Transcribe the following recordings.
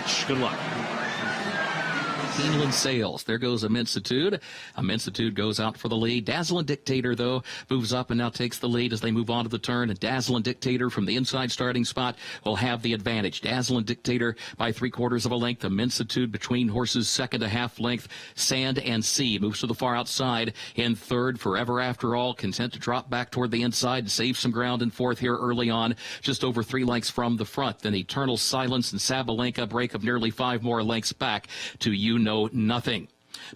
pitch. Good luck. Keeneland sails. There goes Immensitude. Immensitude goes out for the lead. Dazzling Dictator, though, moves up and now takes the lead as they move on to the turn. And Dazzling Dictator from the inside starting spot will have the advantage. Dazzling Dictator by 3/4 of a length. Immensitude between horses, second a half length. Sand and Sea moves to the far outside in third. Forever After All, content to drop back toward the inside and save some ground in fourth here early on, just over 3 lengths from the front. Then Eternal Silence and Sabalenka break of nearly 5 more lengths back to You Know Nothing.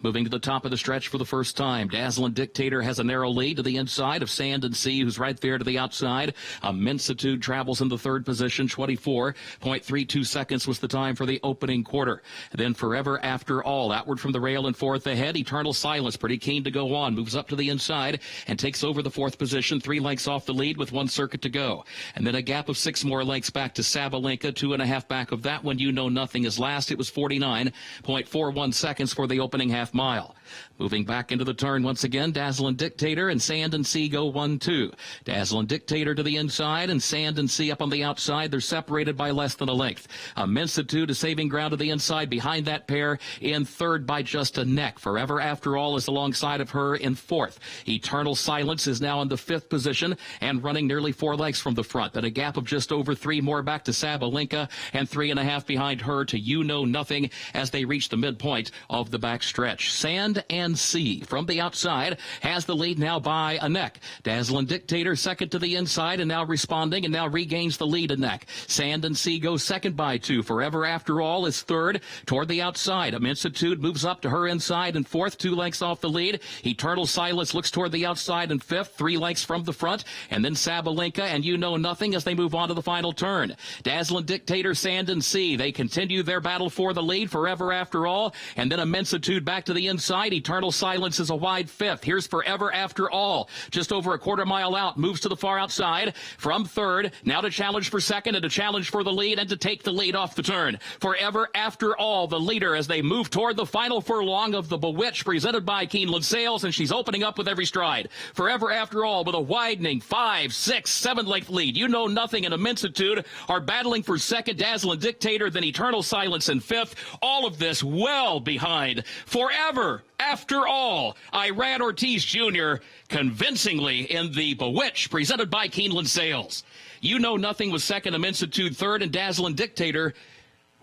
Moving to the top of the stretch for the first time, Dazzling Dictator has a narrow lead to the inside of Sand and Sea, who's right there to the outside. Immensitude travels in the third position. 24.32 seconds was the time for the opening quarter. Then Forever After All, outward from the rail and fourth ahead. Eternal Silence, pretty keen to go on, moves up to the inside and takes over the fourth position, 3 lengths off the lead with 1 circuit to go. And then a gap of 6 more lengths back to Sabalenka, 2.5 back of that one. You Know Nothing is last. It was 49.41 seconds for the opening half mile. Moving back into the turn once again, Dazzling Dictator and Sand and Sea go 1-2. Dazzling Dictator to the inside and Sand and Sea up on the outside. They're separated by less than a length. Immensitude is saving ground to the inside behind that pair in third by just a neck. Forever After All is alongside of her in fourth. Eternal Silence is now in the fifth position and running nearly 4 lengths from the front. Then a gap of just over 3 more back to Sabalenka and 3.5 behind her to You Know Nothing as they reach the midpoint of the back stretch. Sand and Sea from the outside has the lead now by a neck. Dazzling Dictator second to the inside and now responding and now regains the lead a neck. Sand and Sea goes second by 2. Forever After All is third toward the outside. Immensitude moves up to her inside and fourth, 2 lengths off the lead. Eternal Silence looks toward the outside and fifth, 3 lengths from the front. And then Sabalenka and You Know Nothing as they move on to the final turn. Dazzling Dictator, Sand and Sea, they continue their battle for the lead. Forever After All, and then Immensitude back to the inside. Eternal Silence is a wide fifth. Here's Forever After All, just over a 1/4 mile out, moves to the far outside from third, now to challenge for second and to challenge for the lead and to take the lead off the turn. Forever After All, the leader as they move toward the final furlong of the Bewitch, presented by Keeneland Sails, and she's opening up with every stride. Forever After All with a widening 5, 6, 7 length lead. You Know Nothing and Immensitude are battling for second. Dazzling Dictator, then Eternal Silence in fifth. All of this well behind Forever After All. Irad Ortiz Jr. convincingly in the Bewitch, presented by Keeneland Sails. You Know Nothing was second, Immensitude third, and Dazzling Dictator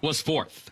was fourth.